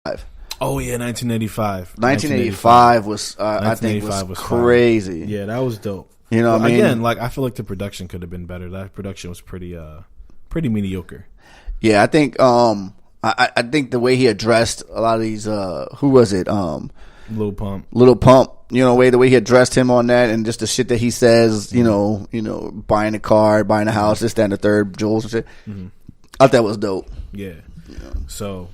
Oh yeah, 1985. 1985 was I think was crazy. Yeah, that was dope. You know what I mean? Again, like I feel like the production could have been better. That production was pretty mediocre. Yeah, I think I think the way he addressed a lot of these who was it? Lil Pump. You know, the way he addressed him on that, and just the shit that he says. You know, buying a car, buying a house, this, that, and the third, Jules and shit. Mm-hmm. I thought that was dope. Yeah. So,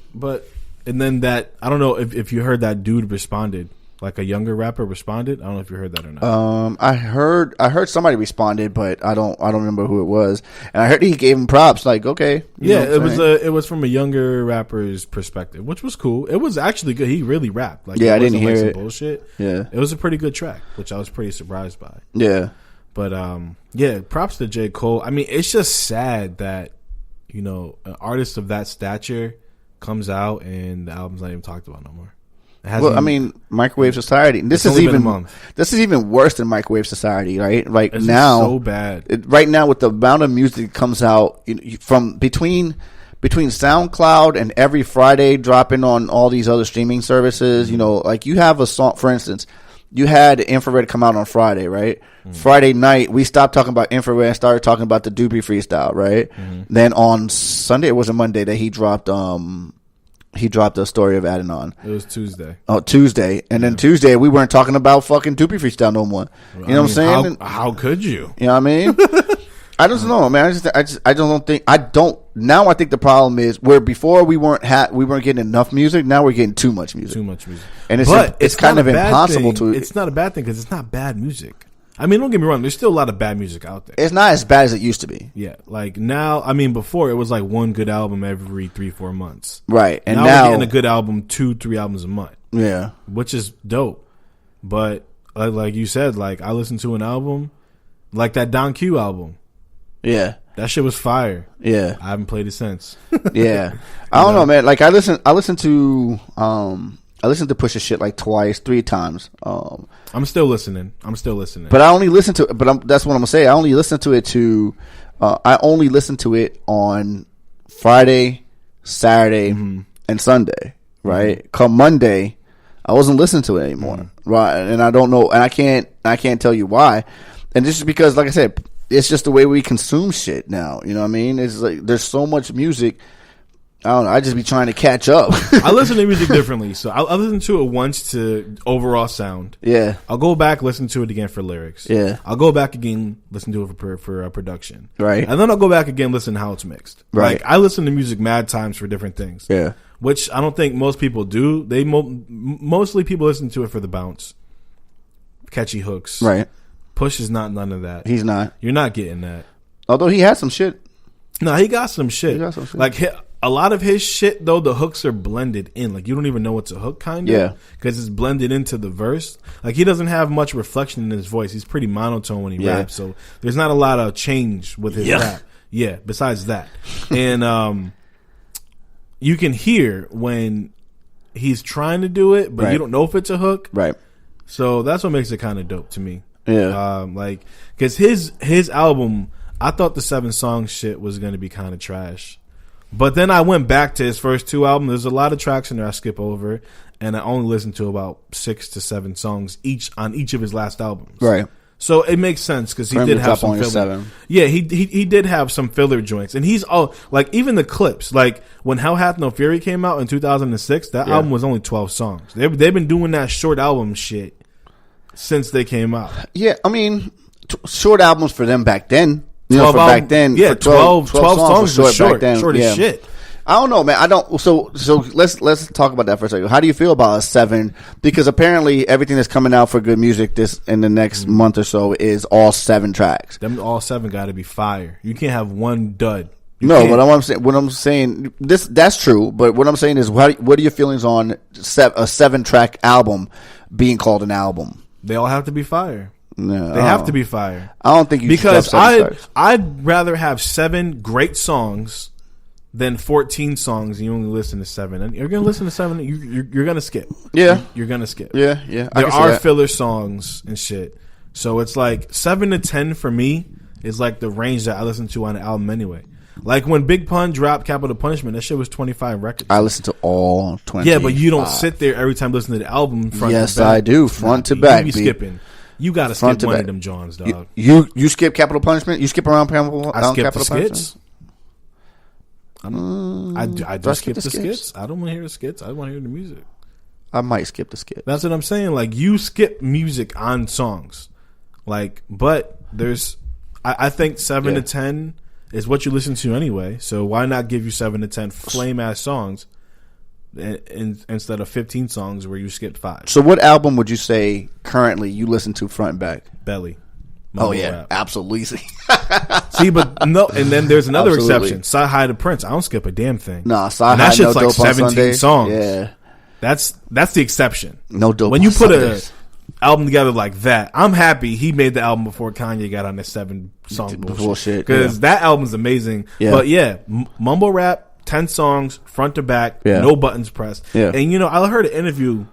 and then that, I don't know if you heard that dude responded, like a younger rapper responded. I don't know if you heard that or not. I heard somebody responded, but I don't remember who it was. And I heard he gave him props. Like, okay, it was from a younger rapper's perspective, which was cool. It was actually good. He really rapped. Like, I didn't hear it. Bullshit. Yeah, it was a pretty good track, which I was pretty surprised by. Yeah, but props to J. Cole. I mean, it's just sad that an artist of that stature comes out and the album's not even talked about no more. Well, I mean, Microwave Society. This is even worse than Microwave Society, right? Like it's now, so bad. Right now, with the amount of music that comes out from between SoundCloud and every Friday dropping on all these other streaming services, like you have a song. For instance, you had Infrared come out on Friday, right? Mm-hmm. Friday night, we stopped talking about Infrared and started talking about the Doobie Freestyle, right? Mm-hmm. Then on Sunday, it was a Monday that he dropped the story of Adidon. It was Tuesday. Oh, Tuesday. And then Tuesday, we weren't talking about fucking Doobie Freestyle no more. You know what I'm saying? How could you? You know what I mean? I just know, man. I don't think now I think the problem is where before we weren't getting enough music, now we're getting too much music. And it's kind of impossible to. It's not a bad thing because it's not bad music. I mean, don't get me wrong. There's still a lot of bad music out there. It's not as bad as it used to be. Yeah, like now. I mean, before it was like one good album every 3-4 months. Right, and now we're getting a good album 2-3 albums a month. Yeah, which is dope. But like you said, like I listened to an album like that Don Q album. Yeah, that shit was fire. Yeah, I haven't played it since. Yeah, I don't know, man. Like I listened to Pusha shit like 3 times. I'm still listening. But I only listen to it. But that's what I'm gonna say. I only listen to it on Friday, Saturday, and Sunday. Right. Mm-hmm. Come Monday, I wasn't listening to it anymore. Mm-hmm. Right. And I don't know. And I can't tell you why. And this is because, like I said, it's just the way we consume shit now. You know what I mean? It's like there's so much music. I don't know. I just be trying to catch up. I listen to music differently. So I listen to it once to overall sound. Yeah. I'll go back, listen to it again for lyrics. Yeah. I'll go back again, listen to it for production. Right. And then I'll go back again, listen to how it's mixed. Right. Like I listen to music mad times for different things. Yeah. Which I don't think most people do. Mostly people listen to it for the bounce, catchy hooks. Right. Push is not none of that. He's not. You're not getting that. Although he had some shit. No, he got some shit. Like a lot of his shit though, the hooks are blended in. Like you don't even know it's a hook, kind of. Yeah. Because it's blended into the verse. Like he doesn't have much reflection in his voice. He's pretty monotone when he raps. So there's not a lot of change with his rap. Yeah. Besides that, and you can hear when he's trying to do it, but you don't know if it's a hook. Right. So that's what makes it kind of dope to me. Yeah. Like, because his album, I thought the 7 song shit was going to be kind of trash. But then I went back to his first 2 albums. There's a lot of tracks in there I skip over, and I only listened to about 6 to 7 songs on each of his last albums. Right. So it makes sense because he did have some filler. 7. Yeah, he did have some filler joints, and he's all like even the clips. Like when Hell Hath No Fury came out in 2006, that album was only 12 songs. They've been doing that short album shit since they came out. Yeah, I mean, short albums for them back then. You know, for back then, yeah, 12 songs was short, back then. Short as shit. I don't know, man. I don't. So let's talk about that for a second. How do you feel about a 7? Because apparently everything that's coming out for good music in the next month or so is all 7 tracks. Them all 7 got to be fire. You can't have one dud. But what I'm saying, that's true. But what I'm saying is, what are your feelings on a 7-track album being called an album? They all have to be fire. No, they have to be fire. I don't think you because should have 7 tracks. I'd rather have 7 great songs than 14 songs and you only listen to 7. And you're gonna listen to 7. You're gonna skip. Yeah, you're gonna skip. Yeah. There are filler songs and shit. So it's like 7 to 10 for me is like the range that I listen to on an album anyway. Like when Big Pun dropped Capital Punishment, that shit was 25 records. I listened to all 20. Yeah, but you don't sit there every time listening to the album front yes, to back. I do. Front to back. You be skipping. You got to skip one of them Johns, dog. You skip Capital Punishment? You skip around Capital I skip Capital the skits. I do skip the skits. I don't want to hear the skits. I want to hear the music. I might skip the skit. That's what I'm saying. Like, you skip music on songs. Like, but there's... I think 7 to 10 is what you listen to anyway. So why not give you 7 to 10 flame-ass songs instead of 15 songs where you skipped 5? So what album would you say currently you listen to front and back? Belly. Oh, yeah. Rap. Absolutely. See, but no, and then there's another exception. Sci-Hi to Prince. I don't skip a damn thing. Nah, Sci-Hi, that shit's no like dope 17 songs. Yeah. That's the exception. No dope when you put Sundays. a album together like that, I'm happy he made the album before Kanye got on this 7-song bullshit. Because that album's amazing. Yeah. But yeah, mumble rap, 10 songs, front to back, no buttons pressed. Yeah. And you know, I heard an interview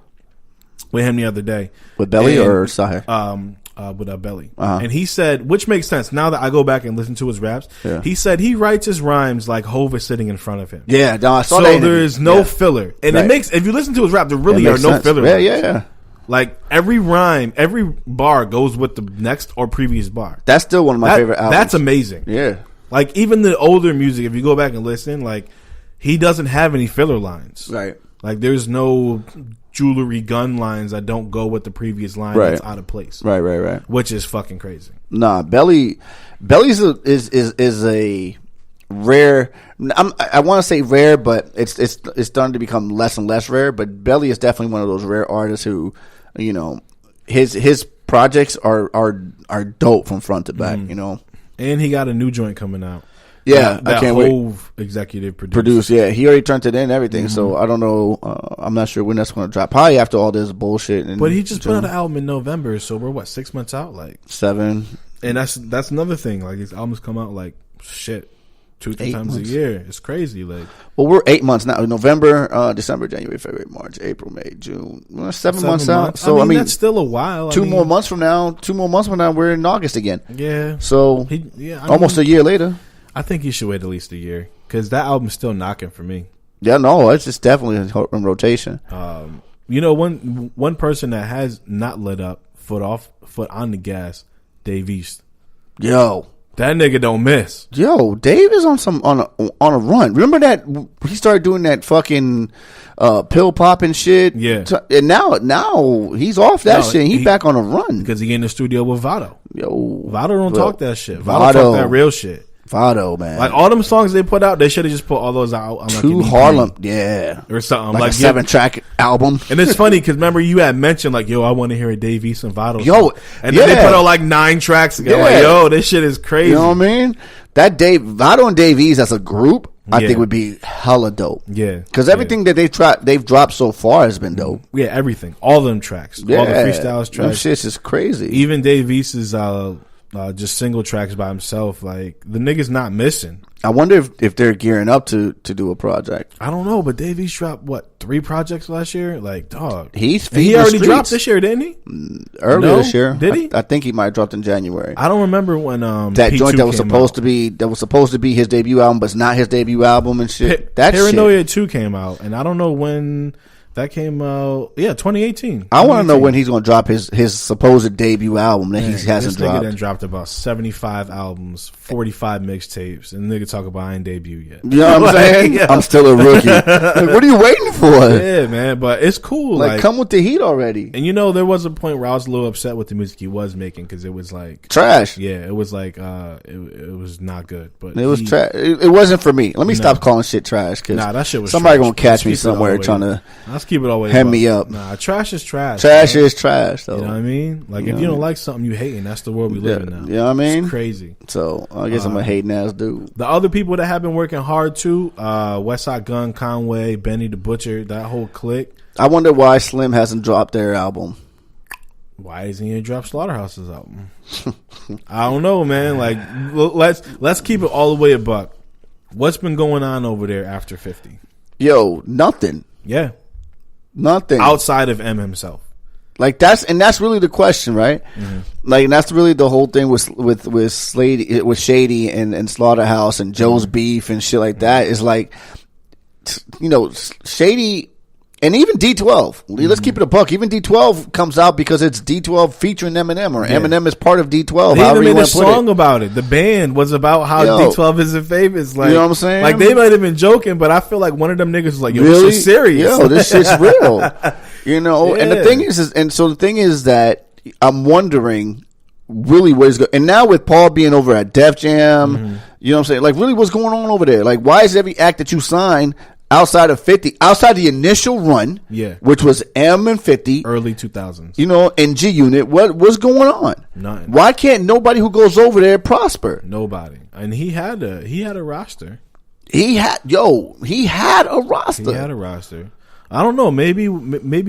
with him the other day. With Belly or Sahir? With Belly. And he said, which makes sense now that I go back and listen to his raps, he said he writes his rhymes like Hov is sitting in front of him. Yeah, no, I saw so that. So there's no filler. And it makes, if you listen to his rap, there really are no filler. Yeah. Like every rhyme, every bar goes with the next or previous bar. That's still one of my favorite albums. That's amazing. Yeah. Like even the older music, if you go back and listen, like he doesn't have any filler lines. Right. Like there's no jewelry gun lines that don't go with the previous line that's out of place. Right. Which is fucking crazy. Nah, Belly's is a rare. I want to say rare, but it's starting to become less and less rare. But Belly is definitely one of those rare artists who, you know, his projects are dope from front to back. You know, and he got a new joint coming out. Yeah, I can't wait. Executive produce. Yeah, he already turned it in and everything. So I don't know. I'm not sure when that's going to drop. Probably after all this bullshit. But he just put out an album in November, so we're 6 months out, like 7. And that's another thing. Like his albums come out like shit 2-3 times a year. It's crazy. Like, well, we're 8 months now. November, December, January, February, March, April, May, June. We're 7 months out. So I mean, that's still a while. 2 more months from now. 2 more months from now, we're in August again. Yeah. So almost a year later. I think you should wait at least a year because that album's still knocking for me. Yeah, no, it's just definitely in rotation. You know, one person that has not let up, foot on the gas, Dave East. Yo, that nigga don't miss. Yo, Dave is on a run. Remember that he started doing that fucking pill popping shit. Yeah, and now he's off that shit. He back on a run because he in the studio with Vado. Yo, Vado don't talk that shit. Vado talk that real shit. Vado, man. Like all them songs they put out, they should have just put all those out on like an Harlem, yeah, or something like a 7-track album. And it's funny because remember you had mentioned like, yo, I want to hear a Dave East and Vado song. And then they put out like 9 tracks together. Yeah. Like, yo, this shit is crazy. You know what I mean? That Vado and Dave East as a group, I think would be hella dope. Yeah, because everything that they've dropped so far has been dope. Yeah, everything, all them tracks, all the freestyles tracks. Them shit's is crazy. Even Dave East is just single tracks by himself. Like the nigga's not missing. I wonder if they're gearing up to do a project. I don't know, but Dave East dropped 3 projects last year? Like, dog. He already dropped this year, didn't he? Earlier this year. Did he? I think he might have dropped in January. I don't remember when that joint that was supposed to be his debut album, but it's not his debut album and shit. Paranoia 2 came out, and I don't know when that came out. Yeah, 2018. I want to know when he's going to drop his supposed debut album that he hasn't dropped. This nigga then dropped about 75 albums, 45 mixtapes, and nigga talk about I ain't debut yet. You know what I'm saying? Yeah. I'm still a rookie. Like, what are you waiting for? Yeah, man, but it's cool. Like, come with the heat already. And you know, there was a point where I was a little upset with the music he was making because it was like trash. Yeah, it was like it was not good. But it was trash. It wasn't for me. Let me stop calling shit trash because that shit was somebody trash. Gonna catch me somewhere trying to. Let's keep it always hem me up. Nah, trash is trash. Trash is trash, though. You know what I mean? Like, if you don't like something, you hating. That's the world we live in now. You know what I mean? It's crazy. So, I guess I'm a hating ass dude. The other people that have been working hard, too, Westside Gun, Conway, Benny the Butcher, that whole clique. I wonder why Slim hasn't dropped their album. Why isn't he drop Slaughterhouse's album? I don't know, man. Like, let's keep it all the way a buck. What's been going on over there after 50? Yo, nothing. Yeah. Nothing outside of M himself. Like that's really the question, right? Mm-hmm. Like, and that's really the whole thing with Slady, with Shady and Slaughterhouse and Joe's beef and shit like that. Is like, you know, Shady. And even D12, let's keep it a buck. Even D12 comes out because it's D12 featuring Eminem, or Eminem is part of D12. They even made a song about it. The band was about how D12 isn't famous. Like, you know what I'm saying? Like, they might have been joking, but I feel like one of them niggas was like, "Yo, really? This is serious. Yo, this shit's real." You know, and the thing is that I'm wondering really what is going. And now with Paul being over at Def Jam, you know what I'm saying? Like, really, what's going on over there? Like, why is every act that you sign? Outside of 50, outside the initial run, which was M and 50, early 2000s, you know, and G Unit, what's going on? Nothing. Why can't nobody who goes over there prosper? Nobody. And he had a roster. He had a roster. He had a roster. I don't know. Maybe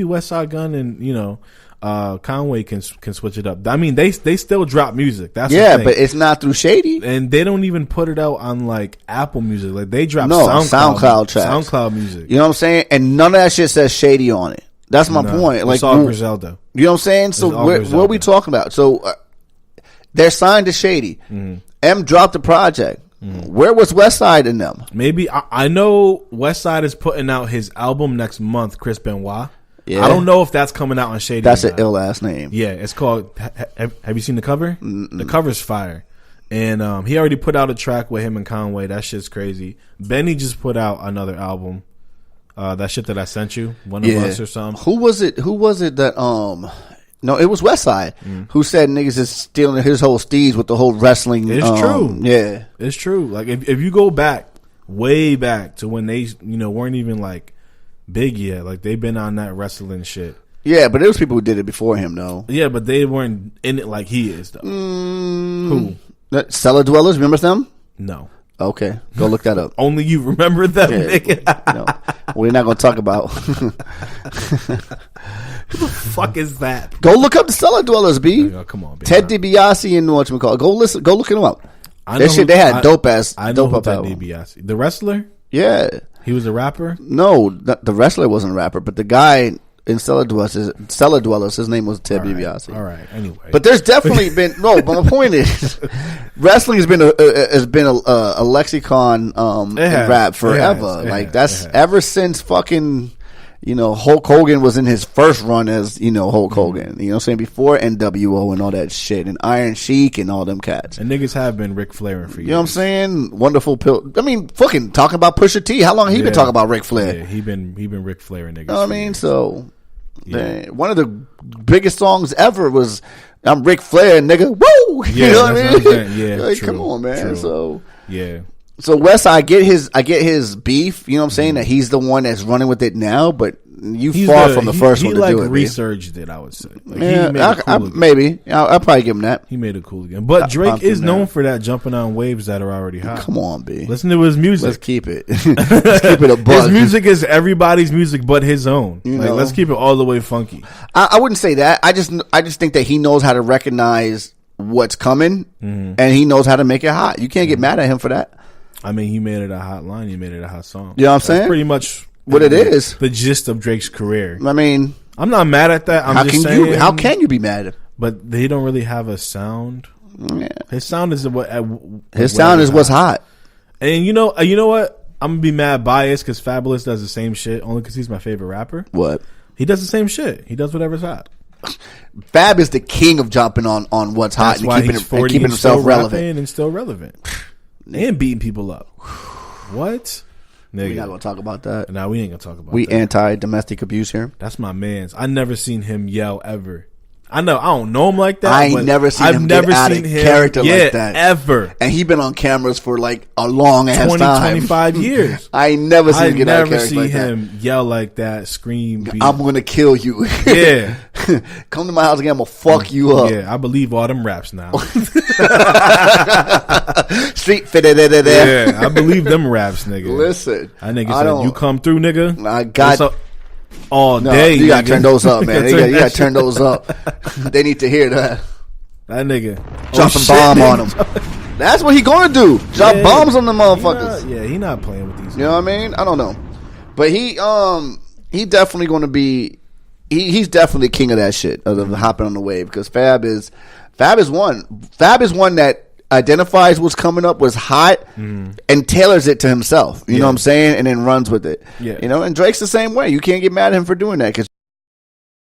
West Side Gun and, you know, Conway can switch it up. I mean, they still drop music. That's the thing. But it's not through Shady, and they don't even put it out on like Apple Music. Like, they drop SoundCloud tracks, SoundCloud music. You know what I'm saying? And none of that shit says Shady on it. That's my point. Like, it's all Griselda. You know what I'm saying? So what are we talking about? So they're signed to Shady. M dropped the project. Where was Westside in them? Maybe I know Westside is putting out his album next month. Chris Benoit. Yeah. I don't know if that's coming out on Shady. That's an ill ass name. Yeah, it's called. Have you seen the cover? Mm-mm. The cover's fire, and he already put out a track with him and Conway. That shit's crazy. Benny just put out another album. That shit that I sent you, One of Us or something. Who was it that No, it was Westside who said niggas is stealing his whole steez with the whole wrestling. It's true. Yeah, it's true. Like, if you go back, way back to when they, you know, weren't even like big yet. Like, they've been on that wrestling shit. Yeah, but there was people who did it before him, though. Yeah, but they weren't in it like he is, though. Who? Cellar Dwellers, remember them? No. Okay, go look that up. Only you remember them, nigga. No, we're not going to talk about. Who the fuck is that? Go look up the Cellar Dwellers, B. Oh, come on, B. Ted DiBiase and whatchamacallit. Go look them up. They had dope ass. I know Ted DiBiase. The wrestler? Yeah. He was a rapper? No, the wrestler wasn't a rapper, but the guy in Cellar Dwellers, his name was Ted DiBiase. All right, anyway. But there's definitely been but my point is, wrestling has been a lexicon in rap forever. That's ever since fucking, you know, Hulk Hogan was in his first run as, you know, Hulk Hogan. You know what I'm saying? Before NWO and all that shit, and Iron Sheik and all them cats. And niggas have been Ric Flair for years. You know what I'm saying? Wonderful pill. I mean, fucking talking about Pusha T. How long he been talking about Ric Flair? Yeah, he been Ric Flair and niggas. You know what I mean? So, man, one of the biggest songs ever was "I'm Ric Flair, nigga." Woo! Yeah, you know what I mean? Yeah, like, true, come on, man. True. So, yeah. So Wes, I get his beef. You know what I'm saying? That he's the one that's running with it now, but he's far from the first one to do it. He resurged it, I would say. Like, yeah, maybe. I'll probably give him that. He made it cool again. But Drake is known for that, jumping on waves that are already hot. Come on, B. Listen to his music. Let's keep it. Let's keep it a buzz. His music is everybody's music but his own. Let's keep it all the way funky. I wouldn't say that. I just think that he knows how to recognize what's coming, and he knows how to make it hot. You can't get mad at him for that. I mean, he made it a hot line. He made it a hot song. You know what I'm saying? That's pretty much what it is. The gist of Drake's career. I mean, I'm not mad at that. I'm just saying. How can you be mad at him? But they don't really have a sound. Yeah. His sound is what. His sound is what's hot. And you know what? I'm gonna be mad biased because Fabulous does the same shit only because he's my favorite rapper. What? He does the same shit. He does whatever's hot. Fab is the king of jumping on what's hot and keeping himself relevant and still relevant and beating people up. What? Nigga. We're not gonna talk about that. Nah, we ain't gonna talk about that. We anti-domestic abuse here. That's my man's. I never seen him yell ever. I don't know him like that. I ain't never seen him get out of character like that ever. And he been on cameras for like a long ass time, 25 years. I ain't never seen him get out of character like that. I never see him yell like that, scream. I'm gonna kill you. Yeah, come to my house again. I'm gonna fuck you up. Yeah, I believe all them raps now. Street fit. Yeah, I believe them raps, nigga. Listen, I nigga said you come through, nigga. I got. All day. You gotta turn those up, man. You gotta turn those up. They need to hear that. That nigga dropping bomb on them. That's what he gonna do. Drop bombs on the motherfuckers. He not playing with these. You know what I mean? I don't know, but he definitely gonna be. he's definitely king of that shit, of hopping on the wave, because Fab is one that identifies what's coming up, what's hot, and tailors it to himself. You know what I'm saying? And then runs with it. Yeah. You know, and Drake's the same way. You can't get mad at him for doing that, because